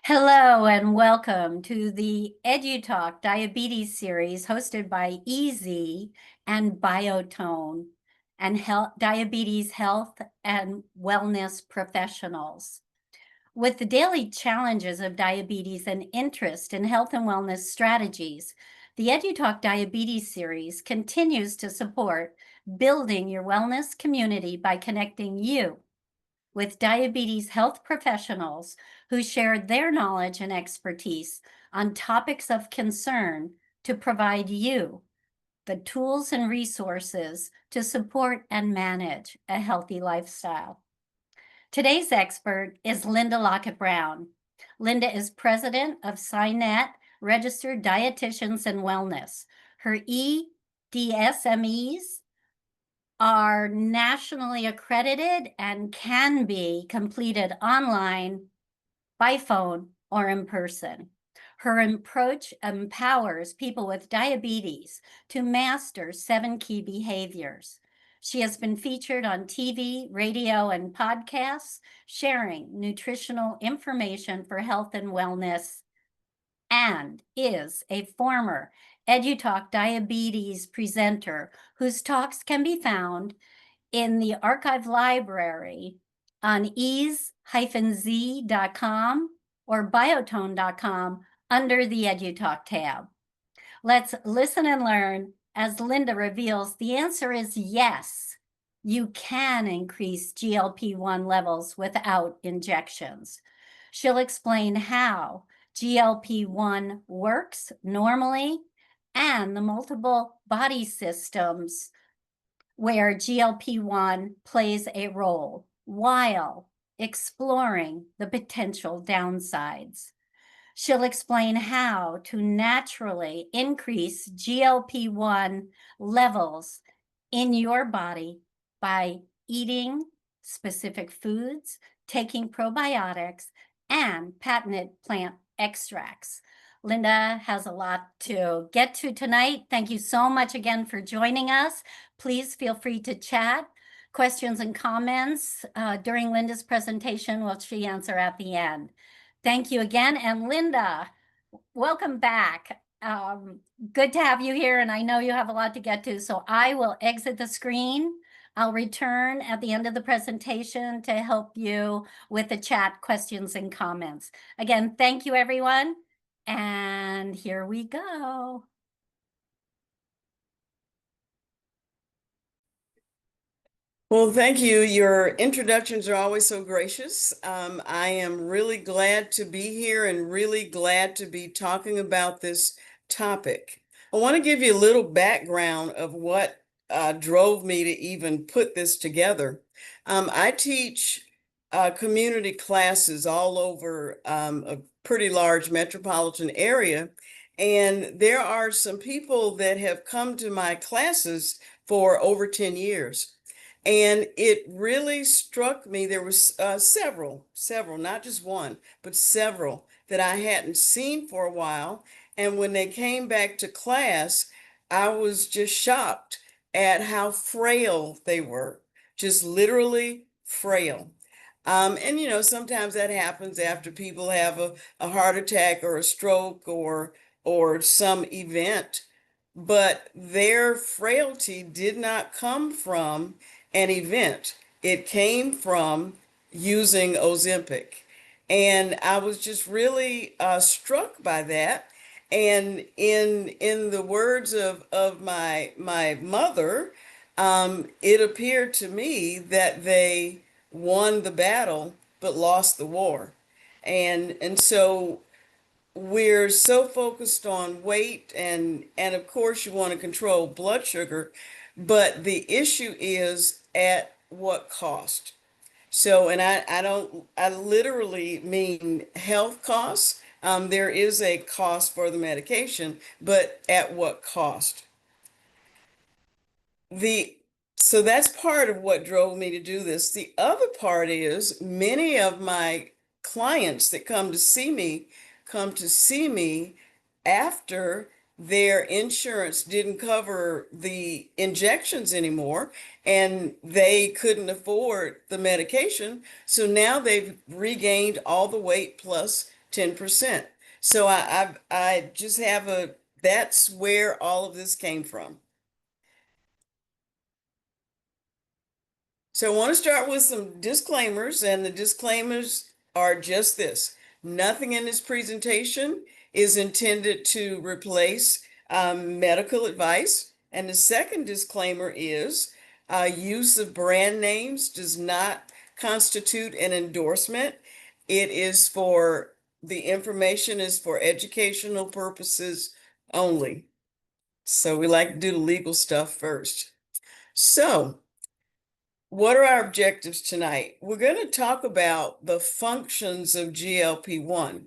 Hello and welcome to the EDU-TALK Diabetes series hosted by EZ and Biotone and diabetes health and wellness professionals. With the daily challenges of diabetes and interest in health and wellness strategies, the EDU-TALK Diabetes series continues to support building your wellness community by connecting you with diabetes health professionals who share their knowledge and expertise on topics of concern to provide you the tools and resources to support and manage a healthy lifestyle. Today's expert is Linda Lockett Brown. Linda is president of Cinet, Registered Dietitians and Wellness. Her eDSMEs are nationally accredited and can be completed online, by phone, or in person. Her approach empowers people with diabetes to master 7 key behaviors. She has been featured on TV, radio, and podcasts, sharing nutritional information for health and wellness, and is a former EDU-TALK Diabetes presenter whose talks can be found in the archive library on ease-z.com or biotone.com under the EDU-TALK tab. Let's listen and learn as Linda reveals the answer is yes. You can increase GLP-1 levels without injections. She'll explain how GLP-1 works normally and the multiple body systems where GLP-1 plays a role while exploring the potential downsides. She'll explain how to naturally increase GLP-1 levels in your body by eating specific foods, taking probiotics, and patented plant extracts. Linda has a lot to get to tonight. Thank you so much again for joining us. Please feel free to chat. Questions and comments during Linda's presentation will she answer at the end. Thank you again. And Linda, welcome back. Good to have you here, and I know you have a lot to get to, so I will exit the screen. I'll return at the end of the presentation to help you with the chat questions and comments. Again, thank you, everyone. And here we go. Well, thank you. Your introductions are always so gracious. I am really glad to be here and really glad to be talking about this topic. I want to give you a little background of what drove me to even put this together. I teach community classes all over a pretty large metropolitan area, and there are some people that have come to my classes for over 10 years. And it really struck me. There was several, not just one, but several that I hadn't seen for a while. And when they came back to class, I was just shocked at how frail they were, just literally frail. And sometimes that happens after people have a heart attack or a stroke or some event, but their frailty did not come from an event. It came from using Ozempic. And I was just really struck by that. And in the words of my mother, it appeared to me that they won the battle but lost the war. And so we're so focused on weight and of course you want to control blood sugar, but the issue is at what cost? So, and I literally mean health costs. There is a cost for the medication, but at what cost? The So that's part of what drove me to do this. The other part is many of my clients that come to see me after their insurance didn't cover the injections anymore and they couldn't afford the medication. So now they've regained all the weight plus 10%. So I just have that's where all of this came from. So I want to start with some disclaimers, and the disclaimers are just this. Nothing in this presentation is intended to replace medical advice. And the second disclaimer is use of brand names does not constitute an endorsement. It is for, the information is for educational purposes only. So we like to do the legal stuff first. So, what are our objectives tonight? We're going to talk about the functions of GLP-1.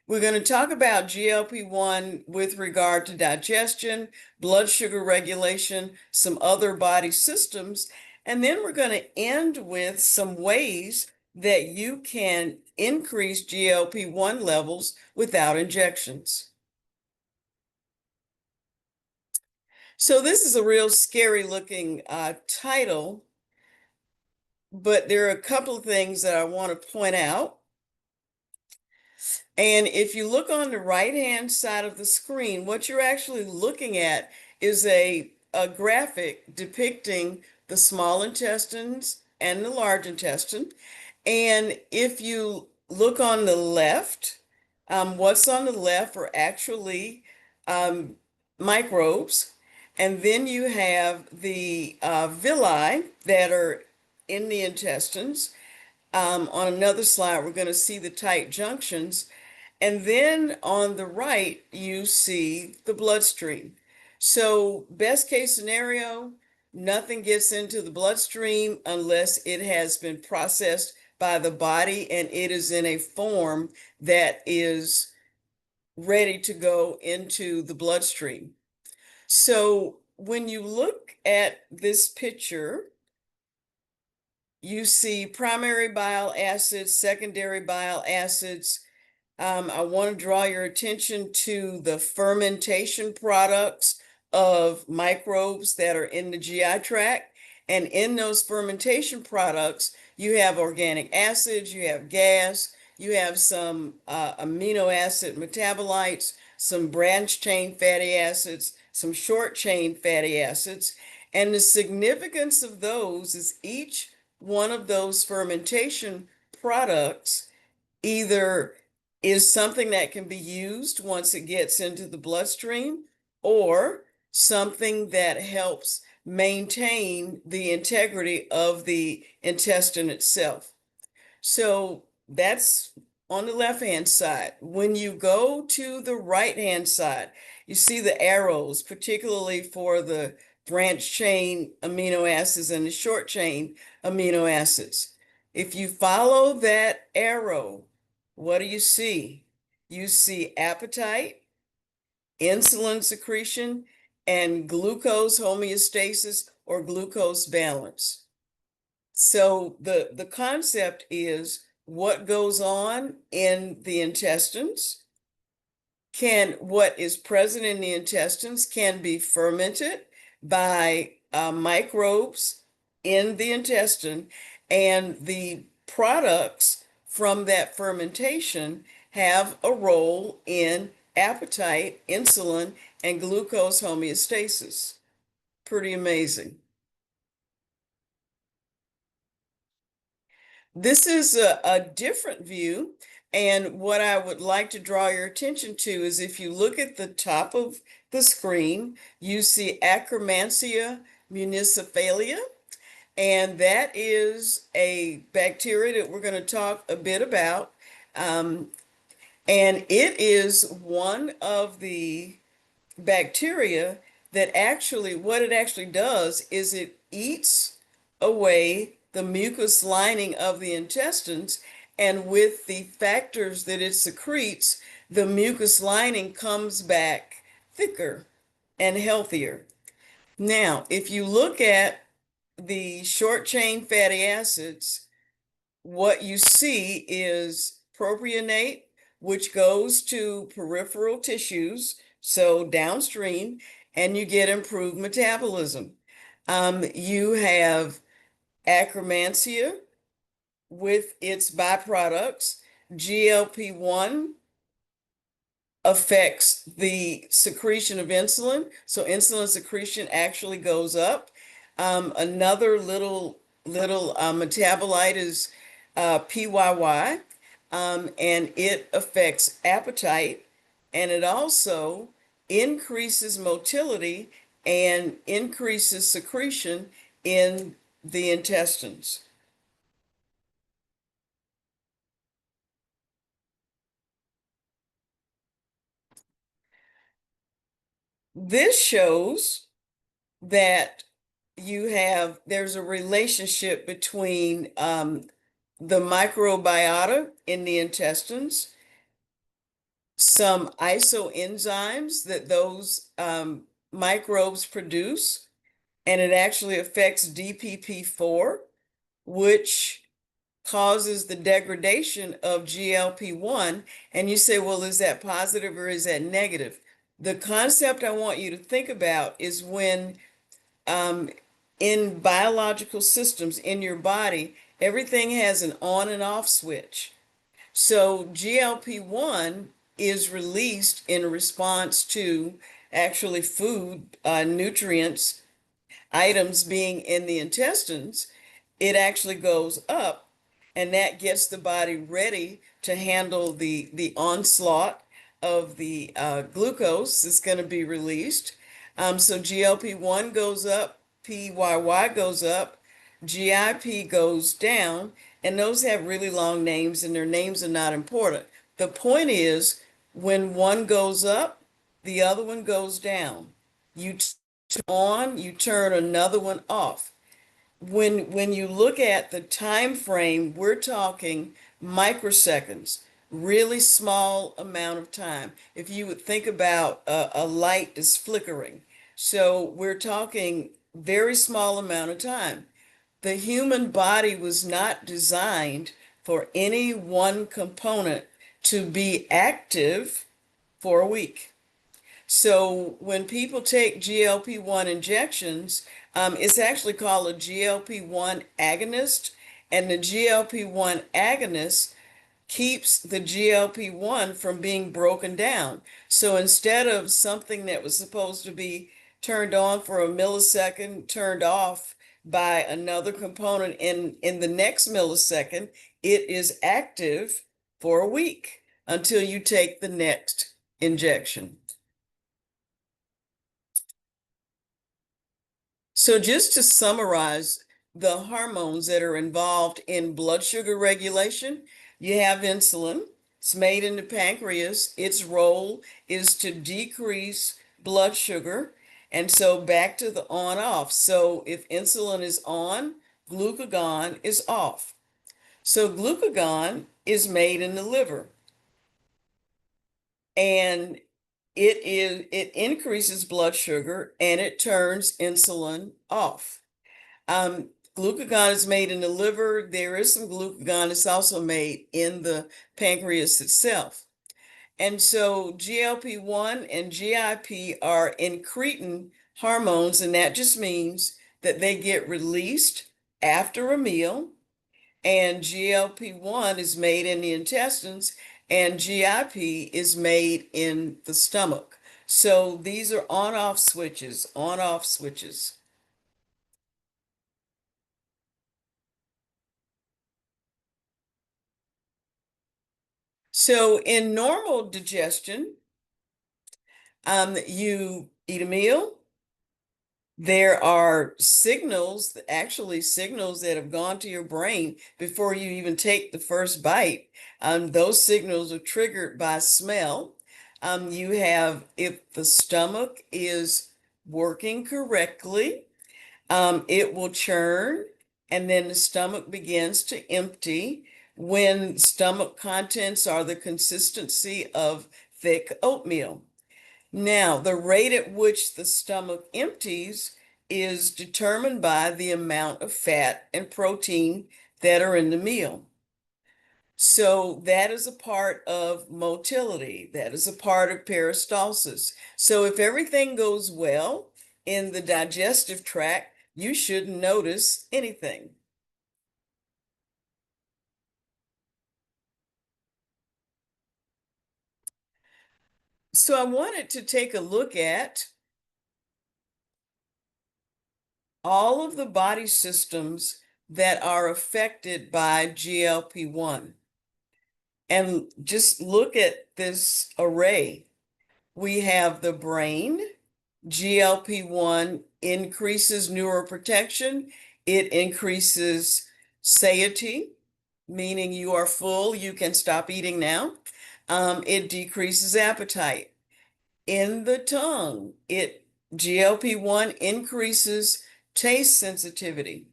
We're going to talk about GLP-1 with regard to digestion, blood sugar regulation, some other body systems, and then we're going to end with some ways that you can increase GLP-1 levels without injections. So this is a real scary looking title, but there are a couple of things that I want to point out. And if you look on the right-hand side of the screen, what you're actually looking at is a graphic depicting the small intestines and the large intestine. And if you look on the left, what's on the left are actually microbes. And then you have the villi that are in the intestines. On another slide, we're going to see the tight junctions. And then on the right, you see the bloodstream. So best case scenario, nothing gets into the bloodstream unless it has been processed by the body and it is in a form that is ready to go into the bloodstream. So when you look at this picture, you see primary bile acids, secondary bile acids. I want to draw your attention to the fermentation products of microbes that are in the GI tract. And in those fermentation products, you have organic acids, you have gas, you have some amino acid metabolites, some branched chain fatty acids, some short chain fatty acids. And the significance of those is each one of those fermentation products either is something that can be used once it gets into the bloodstream, or something that helps maintain the integrity of the intestine itself. So that's on the left-hand side. When you go to the right-hand side, you see the arrows, particularly for the branched chain amino acids and the short chain amino acids. If you follow that arrow, what do you see? You see appetite, insulin secretion, and glucose homeostasis or glucose balance. So the concept is what goes on in the intestines what is present in the intestines can be fermented by microbes in the intestine, and the products from that fermentation have a role in appetite, insulin, and glucose homeostasis. Pretty amazing. This is a different view, and what I would like to draw your attention to is if you look at the top of the screen, you see Akkermansia municipalia, and that is a bacteria that we're going to talk a bit about. And it is one of the bacteria that actually, what it actually does is it eats away the mucus lining of the intestines, and with the factors that it secretes, the mucus lining comes back thicker and healthier. Now, if you look at the short chain fatty acids, what you see is propionate, which goes to peripheral tissues, so downstream, and you get improved metabolism. You have Akkermansia with its byproducts, GLP-1 affects the secretion of insulin. So insulin secretion actually goes up. Another little metabolite is PYY, and it affects appetite, and it also increases motility and increases secretion in the intestines. This shows that there's a relationship between the microbiota in the intestines, some isoenzymes that those microbes produce, and it actually affects DPP4, which causes the degradation of GLP-1. And you say, well, is that positive or is that negative? The concept I want you to think about is when um, in biological systems in your body, everything has an on and off switch. So GLP-1 is released in response to actually food, nutrients, items being in the intestines. It actually goes up, and that gets the body ready to handle the onslaught of the glucose that's going to be released. So GLP-1 goes up, PYY goes up, GIP goes down, and those have really long names, and their names are not important. The point is, when one goes up, the other one goes down. You turn on, you turn another one off. When you look at the time frame, we're talking microseconds, really small amount of time. If you would think about a light is flickering, so we're talking very small amount of time. The human body was not designed for any one component to be active for a week. So when people take GLP-1 injections, it's actually called a GLP-1 agonist, and the GLP-1 agonist keeps the GLP-1 from being broken down. So instead of something that was supposed to be turned on for a millisecond, turned off by another component in the next millisecond, it is active for a week until you take the next injection. So just to summarize the hormones that are involved in blood sugar regulation, you have insulin. It's made in the pancreas. Its role is to decrease blood sugar. And so back to the on off. So if insulin is on, glucagon is off. So glucagon is made in the liver. And it increases blood sugar and it turns insulin off. Glucagon is made in the liver. There is some glucagon that's also made in the pancreas itself. And so GLP-1 and GIP are incretin hormones, and that just means that they get released after a meal. And GLP-1 is made in the intestines, and GIP is made in the stomach. So these are on-off switches, on-off switches. So in normal digestion, you eat a meal. There are signals, actually signals that have gone to your brain before you even take the first bite. Those signals are triggered by smell. You have, if the stomach is working correctly, it will churn, and then the stomach begins to empty when stomach contents are the consistency of thick oatmeal. Now, the rate at which the stomach empties is determined by the amount of fat and protein that are in the meal. So that is a part of motility. That is a part of peristalsis. So if everything goes well in the digestive tract, you shouldn't notice anything. So I wanted to take a look at all of the body systems that are affected by GLP-1. And just look at this array. We have the brain. GLP-1 increases neuroprotection. It increases satiety, meaning you are full, you can stop eating now. It decreases appetite. In the tongue, GLP-1 increases taste sensitivity.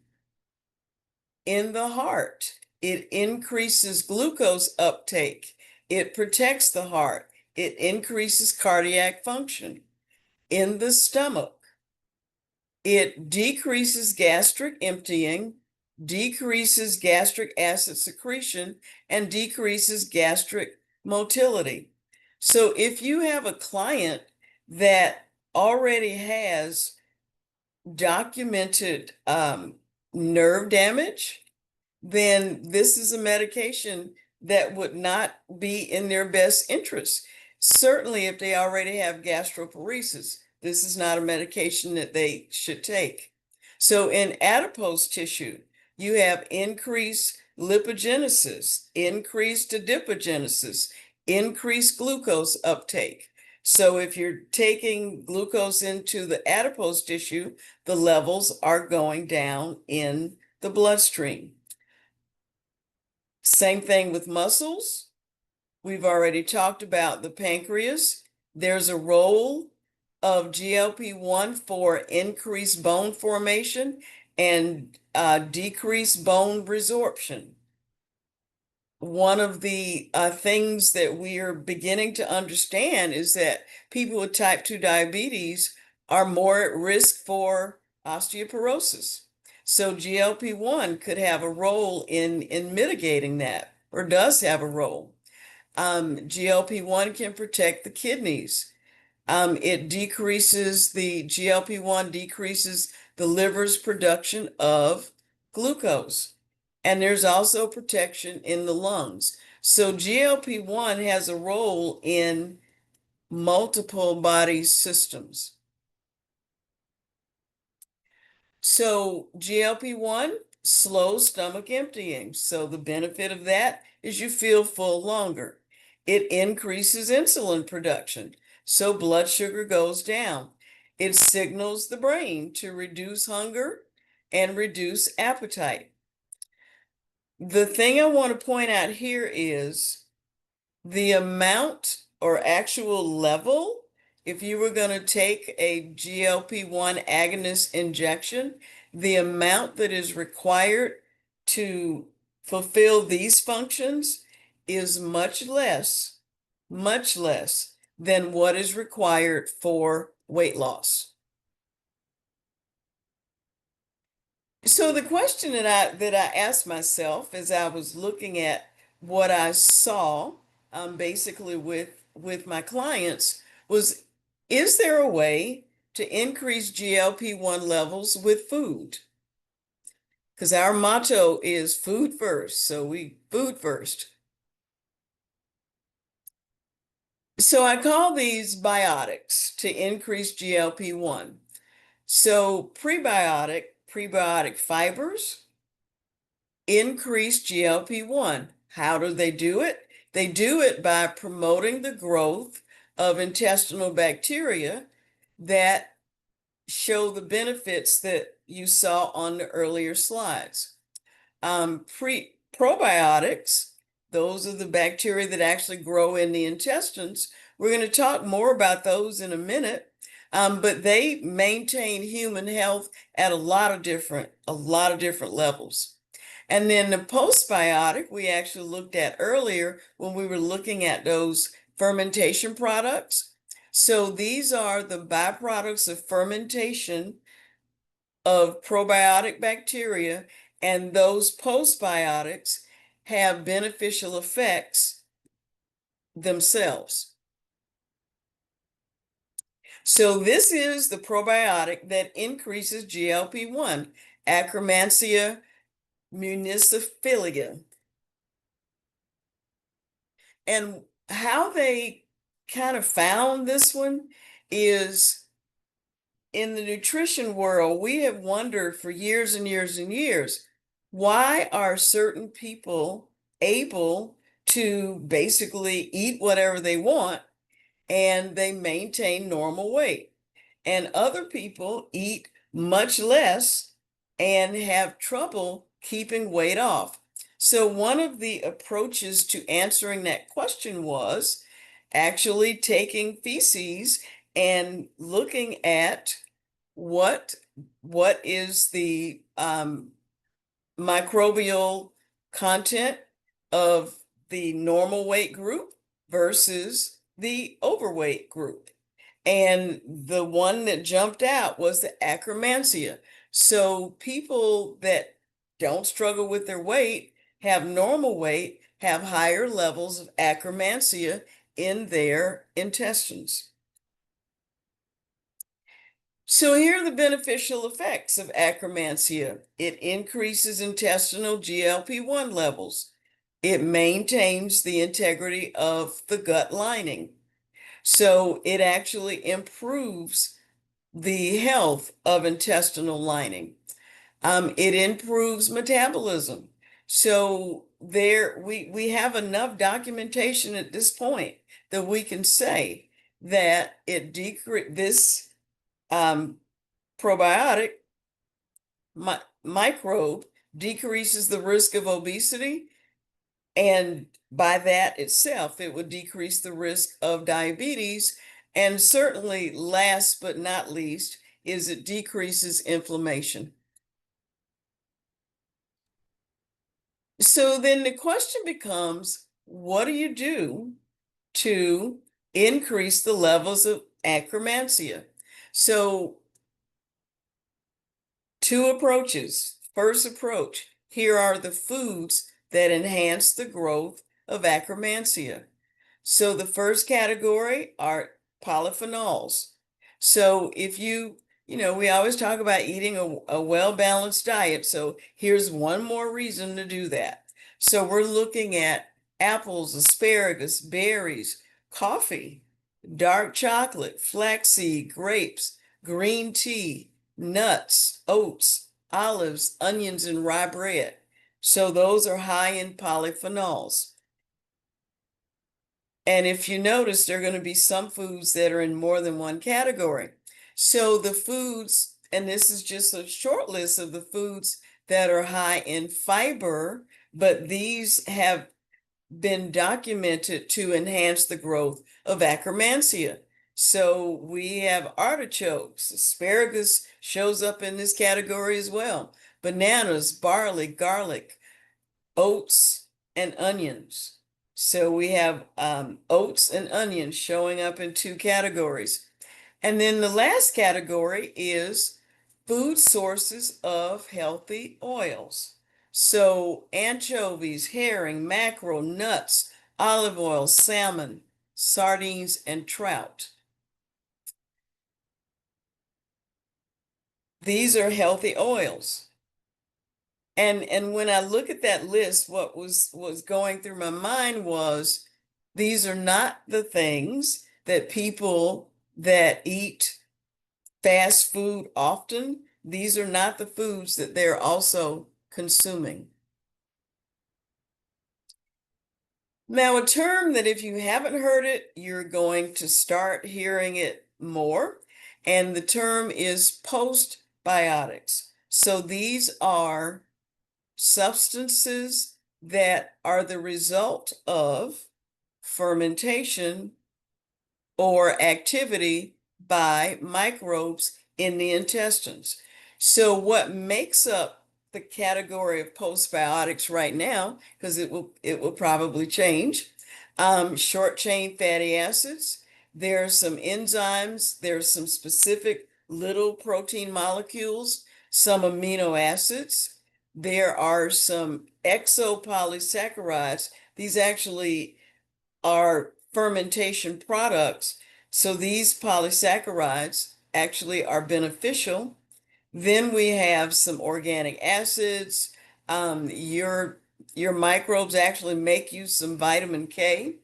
In the heart, it increases glucose uptake. It protects the heart. It increases cardiac function. In the stomach, it decreases gastric emptying, decreases gastric acid secretion, and decreases gastric motility. So if you have a client that already has documented nerve damage, then this is a medication that would not be in their best interest. Certainly, if they already have gastroparesis, this is not a medication that they should take. So in adipose tissue, you have increased lipogenesis, increased adipogenesis, increased glucose uptake. So if you're taking glucose into the adipose tissue, the levels are going down in the bloodstream. Same thing with muscles. We've already talked about the pancreas. There's a role of GLP-1 for increased bone formation and decreased bone resorption. One of the things that we are beginning to understand is that people with type 2 diabetes are more at risk for osteoporosis. So GLP-1 could have a role in mitigating that, or does have a role. GLP-1 can protect the kidneys. GLP-1 decreases the liver's production of glucose. And there's also protection in the lungs. So GLP-1 has a role in multiple body systems. So GLP-1 slows stomach emptying. So the benefit of that is you feel full longer. It increases insulin production. So blood sugar goes down. It signals the brain to reduce hunger and reduce appetite. The thing I want to point out here is the amount or actual level. If you were going to take a GLP-1 agonist injection, the amount that is required to fulfill these functions is much less than what is required for weight loss. So the question that I asked myself as I was looking at what I saw, basically with my clients, was, is there a way to increase GLP-1 levels with food? Because our motto is food first, so we food first. So I call these biotics to increase GLP-1. So prebiotic fibers increase GLP-1. How do they do it? They do it by promoting the growth of intestinal bacteria that show the benefits that you saw on the earlier slides. Probiotics, those are the bacteria that actually grow in the intestines. We're going to talk more about those in a minute, but they maintain human health at a lot of different levels. And then the postbiotic we actually looked at earlier when we were looking at those fermentation products. So these are the byproducts of fermentation of probiotic bacteria, and those postbiotics have beneficial effects themselves. So this is the probiotic that increases GLP-1, Akkermansia municipilia. And how they kind of found this one is in the nutrition world, we have wondered for years and years and years, why are certain people able to basically eat whatever they want and they maintain normal weight? And other people eat much less and have trouble keeping weight off. So one of the approaches to answering that question was actually taking feces and looking at what what is the microbial content of the normal weight group versus the overweight group. And the one that jumped out was the Akkermansia. So people that don't struggle with their weight, have normal weight, have higher levels of Akkermansia in their intestines. So here are the beneficial effects of Akkermansia. It increases intestinal GLP-1 levels. It maintains the integrity of the gut lining. So it actually improves the health of intestinal lining. It improves metabolism. So we have enough documentation at this point that we can say that this probiotic microbe decreases the risk of obesity, and by that itself, it would decrease the risk of diabetes. And certainly, last but not least, is it decreases inflammation. So then the question becomes, what do you do to increase the levels of Akkermansia? So two approaches. First approach, here are the foods that enhance the growth of Akkermansia. So the first category are polyphenols. So if we always talk about eating a well-balanced diet. So here's one more reason to do that. So we're looking at apples, asparagus, berries, coffee, dark chocolate, flaxseed, grapes, green tea, nuts, oats, olives, onions, and rye bread. So those are high in polyphenols. And if you notice, there are going to be some foods that are in more than one category. So the foods, and this is just a short list of the foods that are high in fiber, but these have been documented to enhance the growth of Akkermansia. So we have artichokes, asparagus shows up in this category as well, bananas, barley, garlic, oats, and onions. So we have oats and onions showing up in two categories. And then the last category is food sources of healthy oils. So anchovies, herring, mackerel, nuts, olive oil, salmon, sardines, and trout. These are healthy oils. And when I look at that list, what was going through my mind was these are not the things that people that eat fast food often, these are not the foods that they're also consuming. Now, a term that if you haven't heard it, you're going to start hearing it more, and the term is postbiotics. So these are substances that are the result of fermentation or activity by microbes in the intestines. So what makes up the category of postbiotics right now, because it will probably change, short chain fatty acids, there are some enzymes, there's some specific little protein molecules, some amino acids, there are some exopolysaccharides. These actually are fermentation products. So these polysaccharides actually are beneficial. Then we have some organic acids. Your microbes actually make you some vitamin K.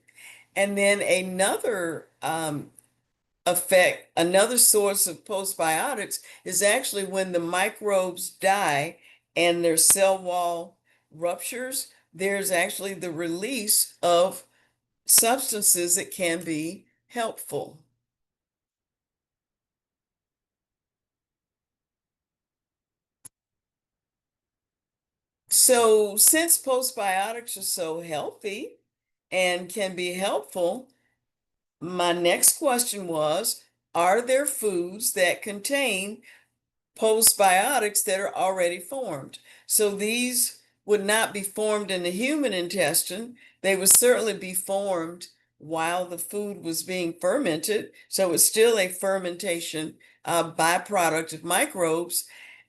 And then another effect, another source of postbiotics is actually when the microbes die and their cell wall ruptures, there's actually the release of substances that can be helpful. So since postbiotics are so healthy and can be helpful, my next question was, are there foods that contain postbiotics that are already formed? So these would not be formed in the human intestine. They would certainly be formed while the food was being fermented. So it's still a fermentation byproduct of microbes.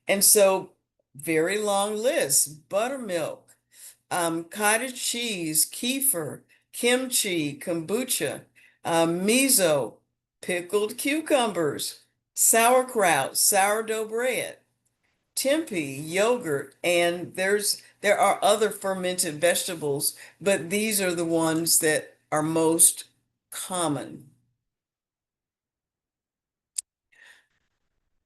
And so very long list: buttermilk, cottage cheese, kefir, kimchi, kombucha, miso, pickled cucumbers, sauerkraut, sourdough bread, tempeh, yogurt, and there are other fermented vegetables, but these are the ones that are most common.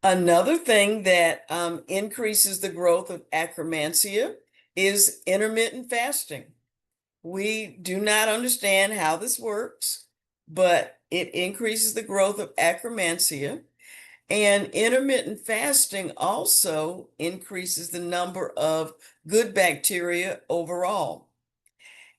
Another thing that increases the growth of akkermansia is intermittent fasting. We do not understand how this works, but it increases the growth of akkermansia. And intermittent fasting also increases the number of good bacteria overall.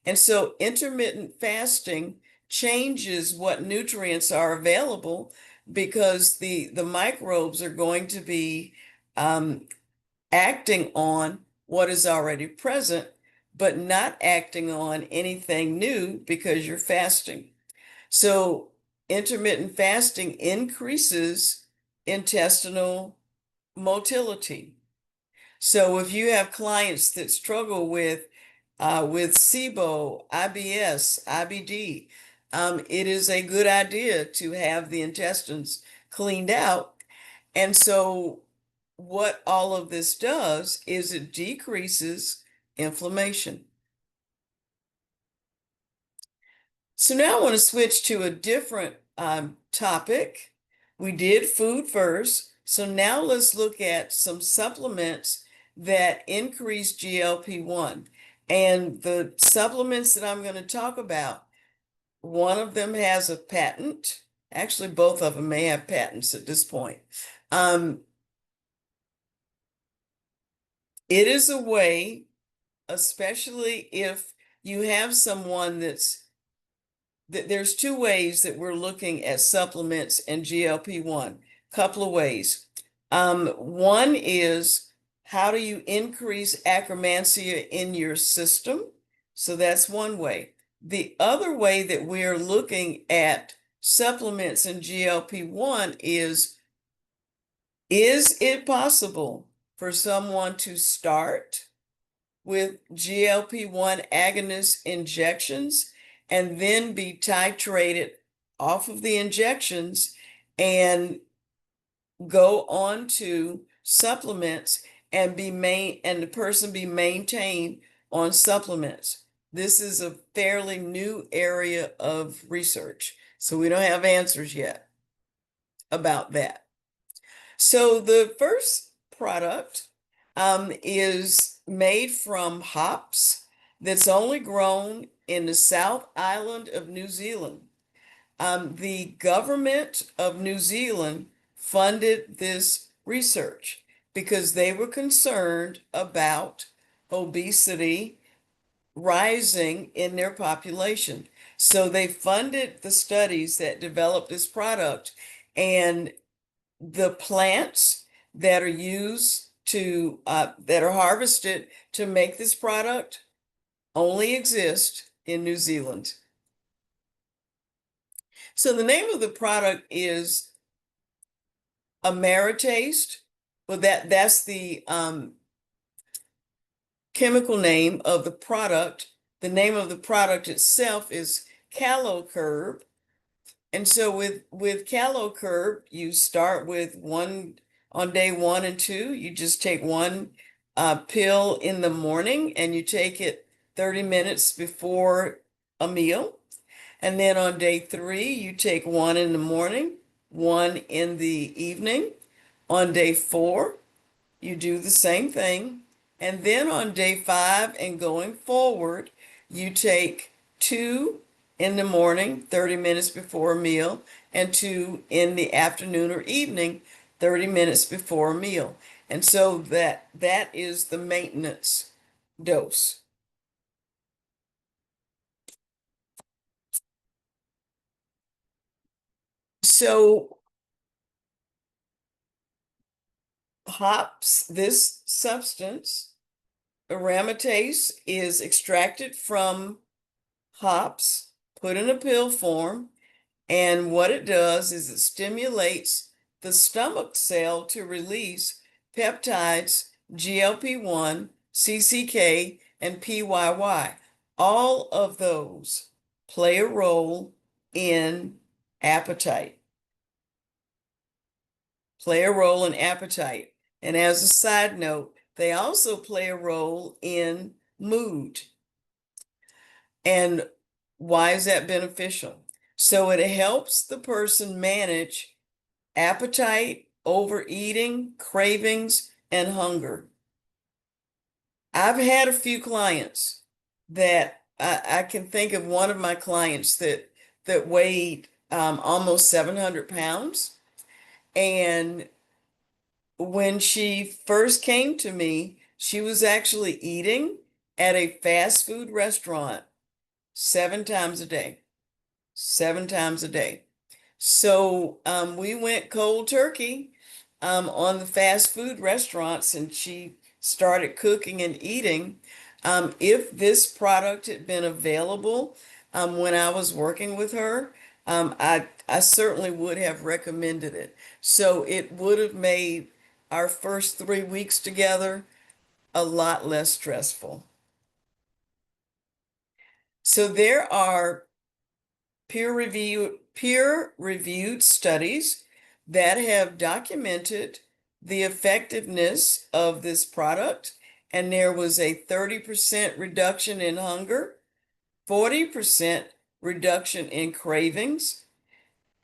And so intermittent fasting changes what nutrients are available because the microbes are going to be acting on what is already present, but not acting on anything new because you're fasting. So intermittent fasting increases intestinal motility. So if you have clients that struggle with SIBO, IBS, IBD, it is a good idea to have the intestines cleaned out. And so what all of this does is it decreases inflammation. So now I want to switch to a different topic. We did food first. So now let's look at some supplements that increase GLP-1. And the supplements that I'm going to talk about, one of them has a patent. Actually, both of them may have patents at this point. It is a way, especially if you have someone there's two ways that we're looking at supplements and GLP-1, couple of ways. One is, how do you increase akkermansia in your system? So that's one way. The other way that we're looking at supplements and GLP-1 is it possible for someone to start with GLP-1 agonist injections and then be titrated off of the injections and go on to supplements and the person be maintained on supplements? This is a fairly new area of research, so we don't have answers yet about that. So the first product is made from hops that's only grown in the South Island of New Zealand. The government of New Zealand funded this research because they were concerned about obesity rising in their population. So they funded the studies that developed this product, and the plants that are used that are harvested to make this product only exist in New Zealand. So the name of the product is Ameritaste. Well, that's the chemical name of the product. The name of the product itself is CaloCurb. And so with CaloCurb, you start with on day 1 and 2. You just take one pill in the morning and you take it 30 minutes before a meal. And then on day 3, you take one in the morning, one in the evening. On day 4, you do the same thing. And then on day 5 and going forward, you take 2 in the morning, 30 minutes before a meal, and 2 in the afternoon or evening, 30 minutes before a meal. And so that is the maintenance dose. So hops, this substance, aromatase, is extracted from hops, put in a pill form, and what it does is it stimulates the stomach cell to release peptides GLP-1, CCK, and PYY. All of those play a role in appetite. And as a side note, they also play a role in mood. And why is that beneficial? So it helps the person manage appetite, overeating, cravings, and hunger. I've had a few clients that I can think of one of my clients that weighed almost 700 pounds. And when she first came to me, she was actually eating at a fast food restaurant 7 times a day. 7 times a day. So we went cold turkey on the fast food restaurants, and she started cooking and eating. If this product had been available when I was working with her, I certainly would have recommended it. So it would have made our first 3 weeks together a lot less stressful. So there are peer-reviewed studies that have documented the effectiveness of this product, and there was a 30% reduction in hunger, 40% reduction in cravings,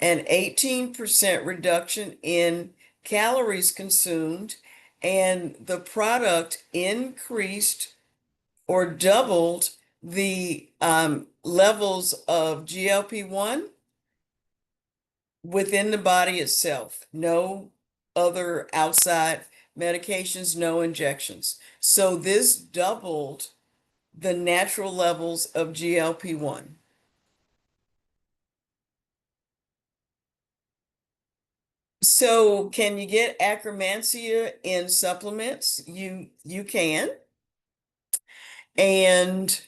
an 18% reduction in calories consumed, and the product increased or doubled the levels of GLP-1 within the body itself. No other outside medications, no injections. So this doubled the natural levels of GLP-1. So can you get akkermansia in supplements? You can. And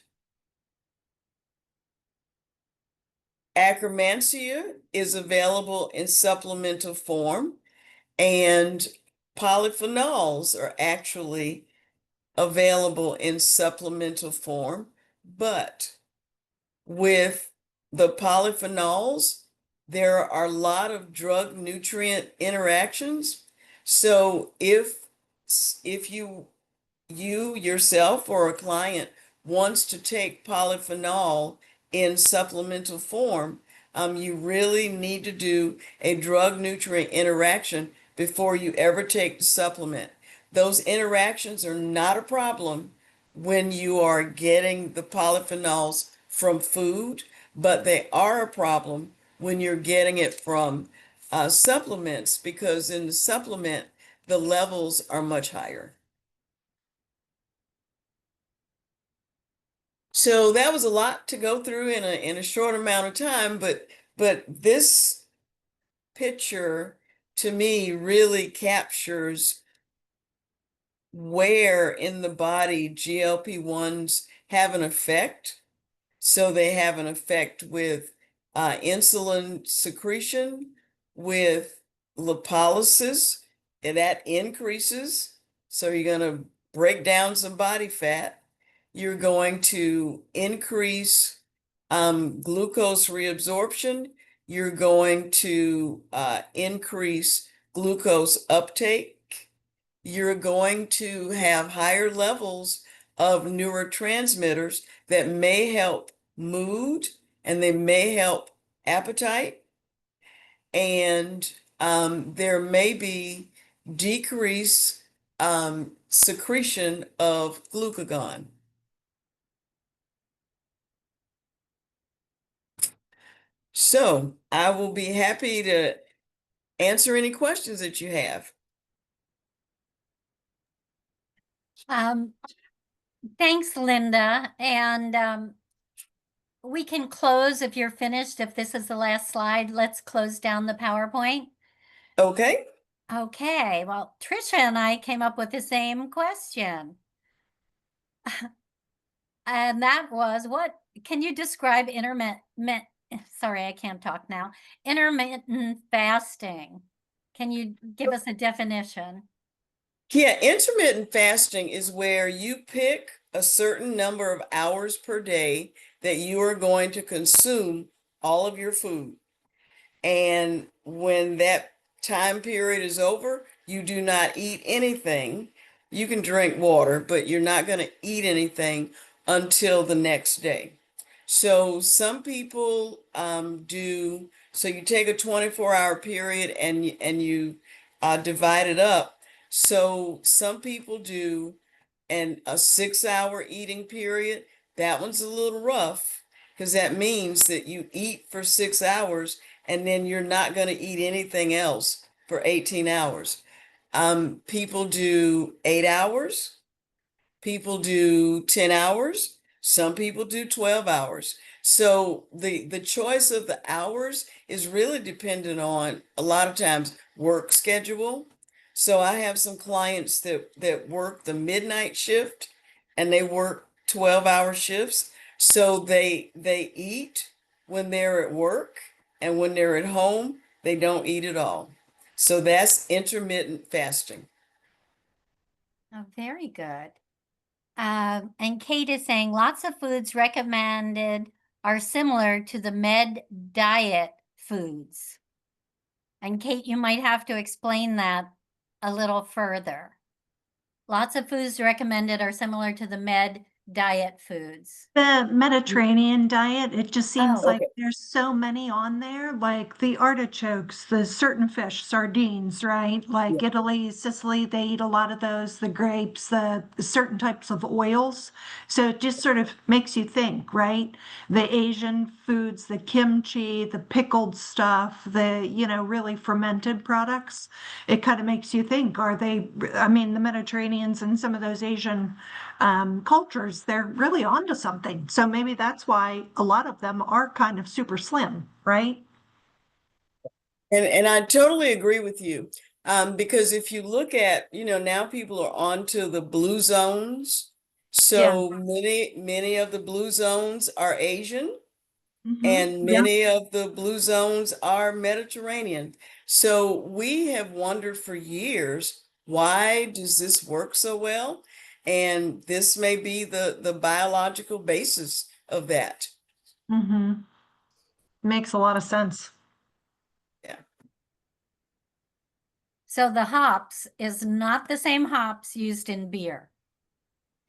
akkermansia is available in supplemental form, and polyphenols are actually available in supplemental form. But with the polyphenols, there are a lot of drug nutrient interactions. So if you yourself or a client wants to take polyphenol in supplemental form, you really need to do a drug nutrient interaction before you ever take the supplement. Those interactions are not a problem when you are getting the polyphenols from food, but they are a problem when you're getting it from supplements, because in the supplement, the levels are much higher. So that was a lot to go through in a short amount of time, but this picture to me really captures where in the body GLP-1s have an effect. So they have an effect with insulin secretion, with lipolysis, and that increases. So you're going to break down some body fat. You're going to increase glucose reabsorption. You're going to increase glucose uptake. You're going to have higher levels of neurotransmitters that may help mood and they may help appetite, and there may be decreased secretion of glucagon. So I will be happy to answer any questions that you have. Um, Thanks, Linda. And we can close if you're finished. If this is the last slide, let's close down the PowerPoint. Okay. Okay, well, Trisha and I came up with the same question. And that was, what can you describe sorry, I can't talk now. Intermittent fasting. Can you give us a definition? Yeah, intermittent fasting is where you pick a certain number of hours per day that you are going to consume all of your food. And when that time period is over, you do not eat anything. You can drink water, but you're not going to eat anything until the next day. So some people do, so you take a 24-hour period and you divide it up. So some people do a 6-hour eating period. That one's a little rough because that means that you eat for 6 hours and then you're not going to eat anything else for 18 hours. People do 8 hours. People do 10 hours. Some people do 12 hours. So the choice of the hours is really dependent on, a lot of times, work schedule. So I have some clients that work the midnight shift and they work 12-hour shifts. So they eat when they're at work, and when they're at home, they don't eat at all. So that's intermittent fasting. Oh, very good. And Kate is saying lots of foods recommended are similar to the med diet foods. And Kate, you might have to explain that a little further. Lots of foods recommended are similar to the med diet foods. The Mediterranean diet, it just seems Oh, like Okay. there's so many on there, like the artichokes, the certain fish, sardines, right? Like Italy, Sicily, they eat a lot of those, the grapes, the certain types of oils. So it just sort of makes you think, right? The Asian foods, the kimchi, the pickled stuff, really fermented products. It kind of makes you think, I mean, the Mediterraneans and some of those Asian cultures, they're really onto something. So maybe that's why a lot of them are kind of super slim, right? And I totally agree with you. Because if you look at, now people are onto the blue zones. Yeah. So many of the blue zones are Asian, and Yeah. many of the blue zones are Mediterranean. So we have wondered for years, why does this work so well? And this may be the biological basis of that. hmm Makes a lot of sense. Yeah. so the hops is not the same hops used in beer.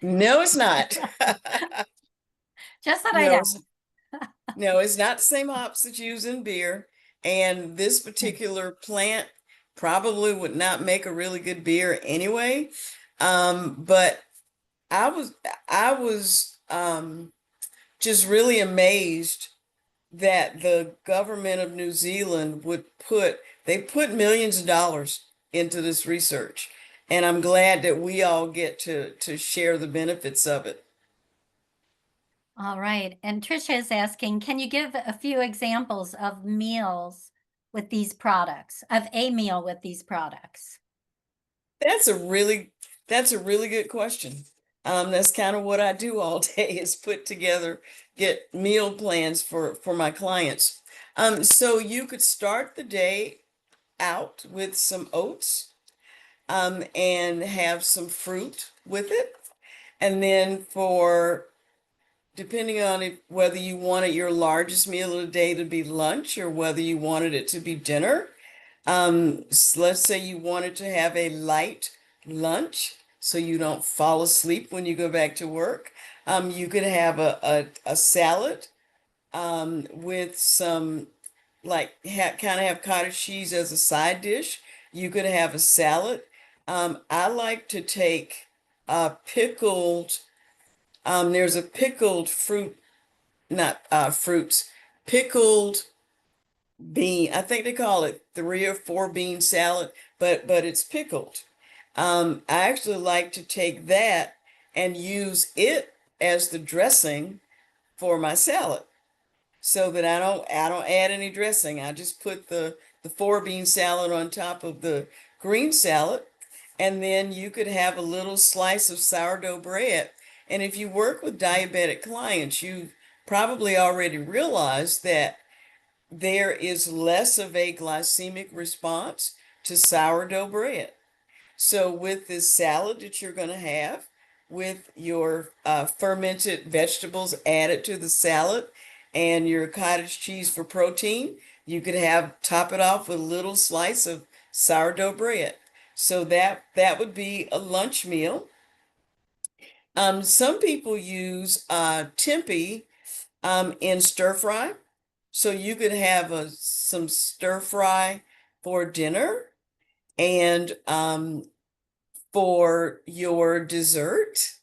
No, it's not. Just that I No, know. no, it's not the same hops that you use in beer. And this particular plant probably would not make a really good beer anyway. But I was I was just really amazed that the government of New Zealand they put millions of dollars into this research. And I'm glad that we all get to share the benefits of it. All right. And Trisha is asking, can you give a few examples of meals with these products, of a meal with these products? That's a really that's a really good question. That's kind of what I do all day, is put together, get meal plans for my clients. So you could start the day out with some oats, and have some fruit with it. And then depending on whether you wanted your largest meal of the day to be lunch or whether you wanted it to be dinner. Let's say you wanted to have a light lunch so you don't fall asleep when you go back to work. You could have a salad with some like kind of have cottage cheese as a side dish. You could have a salad. I like to take pickled, there's a pickled fruit, not fruits, pickled bean. I think they call it 3 or 4 bean salad, but it's pickled. I actually like to take that and use it as the dressing for my salad, so that I don't add any dressing. I just put the 4 bean salad on top of the green salad, and then you could have a little slice of sourdough bread. And if you work with diabetic clients, you probably already realize that there is less of a glycemic response to sourdough bread. So with this salad that you're going to have, with your fermented vegetables added to the salad and your cottage cheese for protein, you could top it off with a little slice of sourdough bread. So that would be a lunch meal. Some people use tempeh in stir fry. So you could have some stir fry for dinner, and for your dessert,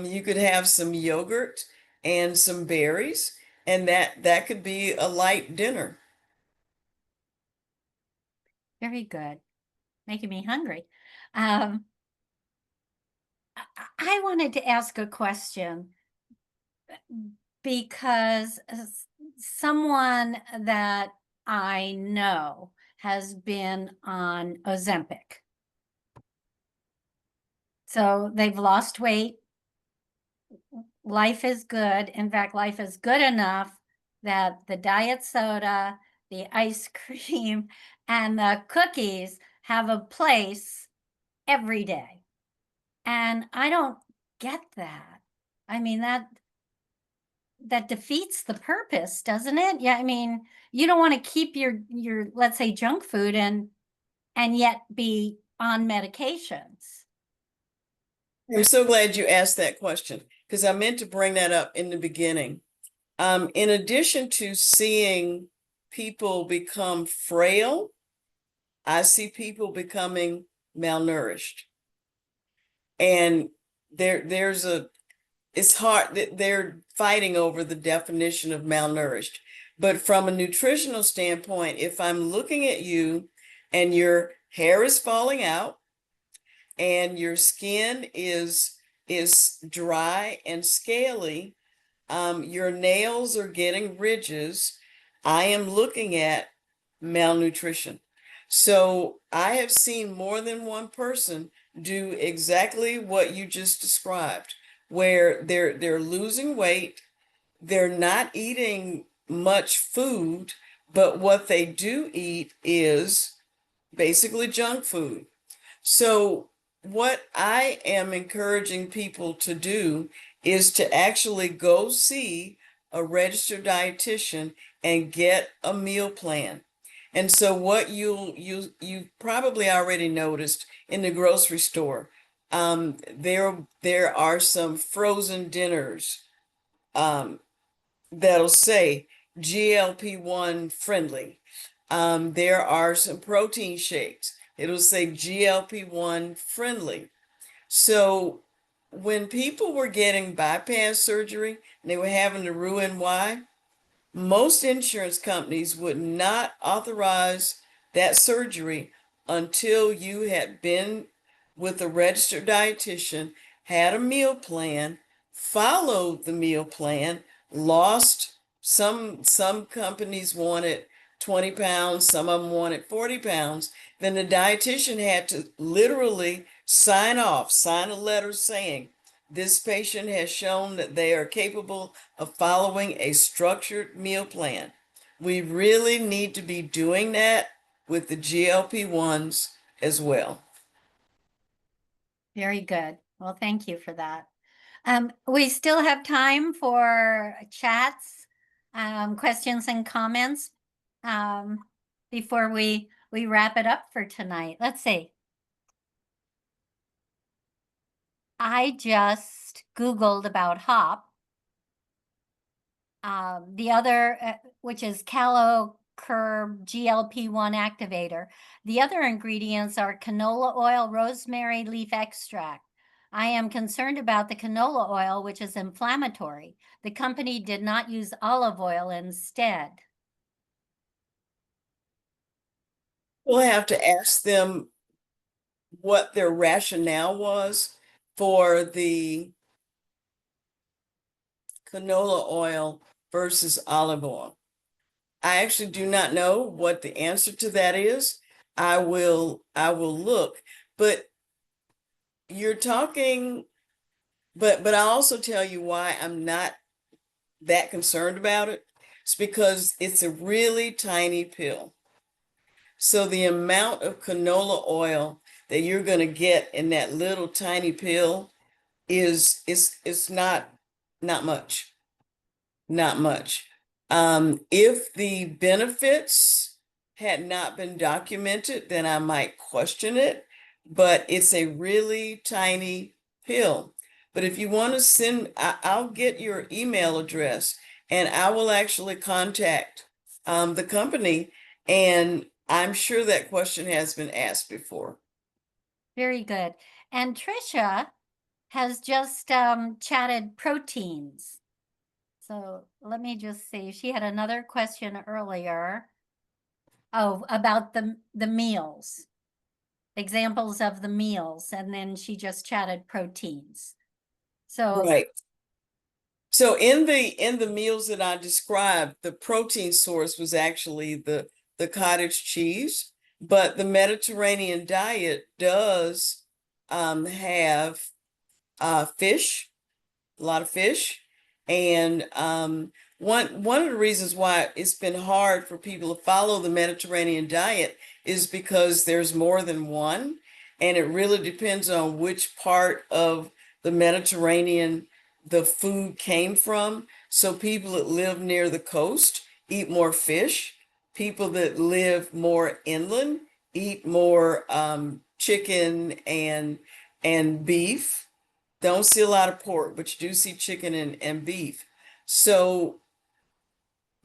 you could have some yogurt and some berries, and that could be a light dinner. Very good. Making me hungry. I wanted to ask a question because someone that I know has been on Ozempic. So they've lost weight. Life is good. In fact, life is good enough that the diet soda, the ice cream, and the cookies have a place every day. And I don't get that. I mean, that defeats the purpose, doesn't it? Yeah, I mean, you don't want to keep your let's say junk food and yet be on medications. I'm so glad you asked that question, because I meant to bring that up in the beginning. In addition to seeing people become frail, I see people becoming malnourished. And it's hard that they're fighting over the definition of malnourished. But from a nutritional standpoint, if I'm looking at you and your hair is falling out and your skin is dry and scaly, your nails are getting ridges, I am looking at malnutrition. So I have seen more than one person do exactly what you just described, where they're losing weight, they're not eating much food, but what they do eat is basically junk food. So what I am encouraging people to do is to actually go see a registered dietitian and get a meal plan. And so what you probably already noticed in the grocery store, there are some frozen dinners that'll say GLP-1 friendly. There are some protein shakes. It'll say GLP-1 friendly. So when people were getting bypass surgery and they were having to Roux-en-Y, most insurance companies would not authorize that surgery until you had been with a registered dietitian, had a meal plan, followed the meal plan, lost some companies wanted 20 pounds, some of them wanted 40 pounds. Then the dietitian had to literally sign a letter saying, this patient has shown that they are capable of following a structured meal plan. We really need to be doing that with the GLP-1s as well. Very good. Well, thank you for that. We still have time for chats, questions and comments before we wrap it up for tonight. Let's see. I just Googled about hop. The other, which is CaloCurb GLP-1 activator. The other ingredients are canola oil, rosemary leaf extract. I am concerned about the canola oil, which is inflammatory. The company did not use olive oil instead. We'll have to ask them what their rationale was for the canola oil versus olive oil. I actually do not know what the answer to that is. I will look, but you're talking, but I'll also tell you why I'm not that concerned about it. It's because it's a really tiny pill. So the amount of canola oil that you're going to get in that little tiny pill is not much. Not much. If the benefits had not been documented, then I might question it, but it's a really tiny pill. But if you want to send, I'll get your email address and I will actually contact the company, and I'm sure that question has been asked before. Very good. And Trisha has just chatted proteins. So let me just see. She had another question earlier. Oh, about the meals, examples of the meals, and then she just chatted proteins. So Right. So in the meals that I described, the protein source was actually the cottage cheese, but the Mediterranean diet does have fish, a lot of fish. And one of the reasons why it's been hard for people to follow the Mediterranean diet is because there's more than one, and it really depends on which part of the Mediterranean the food came from. So people that live near the coast eat more fish. People that live more inland eat more chicken and beef. Don't see a lot of pork, but you do see chicken and beef. So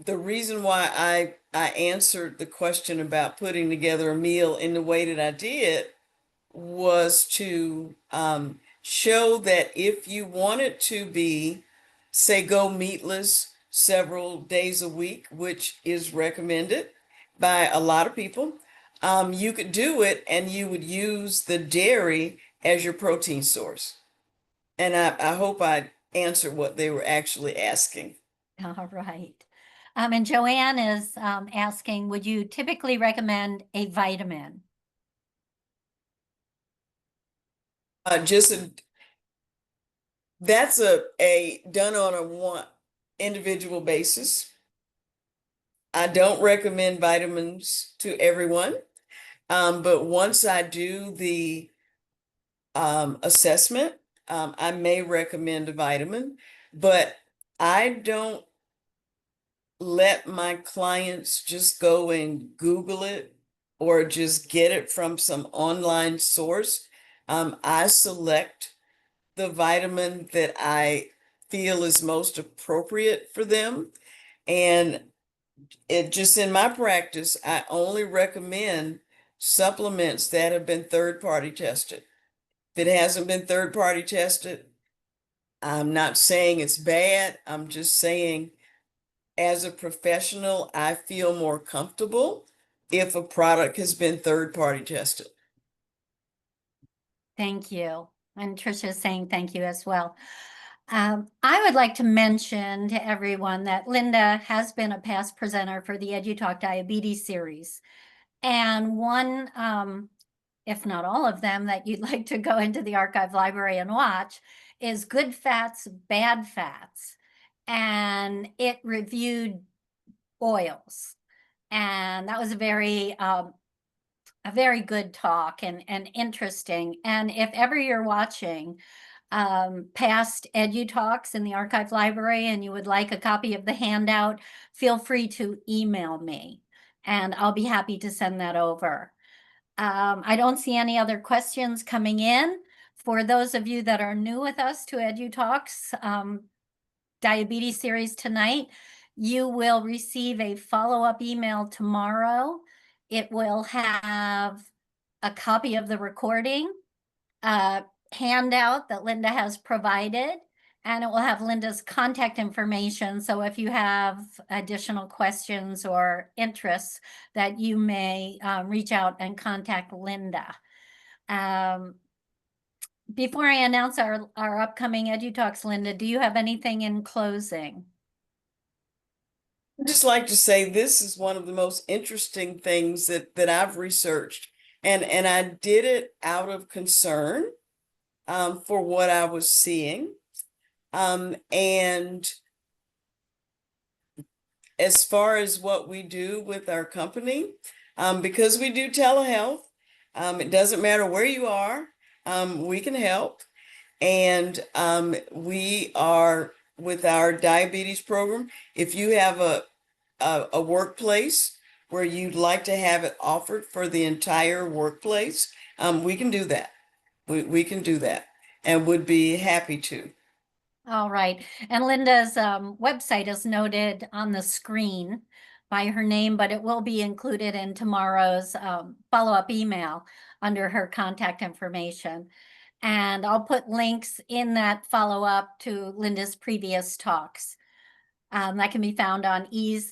the reason why I answered the question about putting together a meal in the way that I did was to show that if you wanted to be, say, go meatless several days a week, which is recommended by a lot of people, you could do it and you would use the dairy as your protein source. And I hope I answered what they were actually asking. all right. And Joanne is asking, would you typically recommend a vitamin? That's a done on a one individual basis. I don't recommend vitamins to everyone, but once I do the assessment, I may recommend a vitamin, but I don't let my clients just go and Google it or just get it from some online source. I select the vitamin that I feel is most appropriate for them. And it just in my practice, I only recommend supplements that have been third-party tested. If it hasn't been third-party tested, I'm not saying it's bad. I'm just saying, as a professional, I feel more comfortable if a product has been third-party tested. Thank you. And Tricia is saying thank you as well. I would like to mention to everyone that Linda has been a past presenter for the EDU-TALK Diabetes series. And one, if not all of them, that you'd like to go into the archive library and watch is Good Fats, Bad Fats. And it reviewed oils. And that was a very good talk and interesting. And if ever you're watching past EDU-TALKs in the archive library and you would like a copy of the handout, feel free to email me and I'll be happy to send that over. I don't see any other questions coming in. For those of you that are new with us to EDU-TALKs, Diabetes series tonight, you will receive a follow-up email tomorrow. It will have a copy of the recording, a handout that Linda has provided, and it will have Linda's contact information. So if you have additional questions or interests, that you may reach out and contact Linda. Before I announce our upcoming EDU-TALKs, Linda, do you have anything in closing? I'd just like to say this is one of the most interesting things that I've researched, and I did it out of concern for what I was seeing. And as far as what we do with our company, because we do telehealth, it doesn't matter where you are, we can help. And we are with our diabetes program. If you have a workplace where you'd like to have it offered for the entire workplace, we can do that. We can do that and would be happy to. All right. And Linda's website is noted on the screen by her name, but it will be included in tomorrow's follow-up email under her contact information. And I'll put links in that follow-up to Linda's previous talks. That can be found on ease-z.com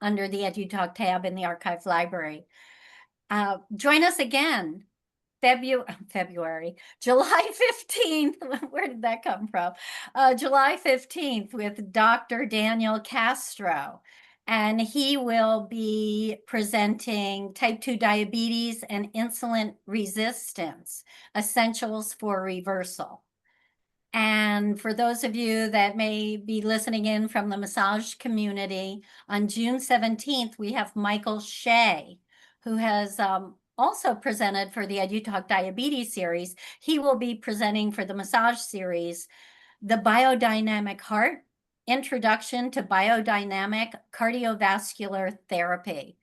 under the EDU-TALK tab in the archive library. Join us again February, July 15th. Where did that come from? July 15th with Dr. Daniel Castro. And he will be presenting type 2 diabetes and insulin resistance, essentials for reversal. And for those of you that may be listening in from the massage community, on June 17th, we have Michael Shea, who has also presented for the EDU-TALK Diabetes series. He will be presenting for the massage series, The Biodynamic Heart, Introduction to Biodynamic Cardiovascular Therapy.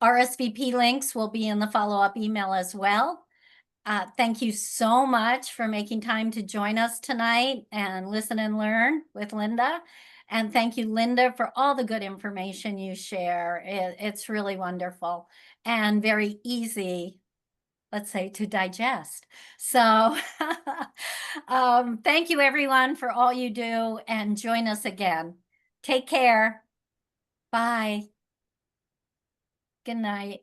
RSVP links will be in the follow-up email as well. Thank you so much for making time to join us tonight and listen and learn with Linda. And thank you, Linda, for all the good information you share. It's really wonderful and very easy, let's say, to digest. So thank you, everyone, for all you do, and join us again. Take care. Bye. Good night.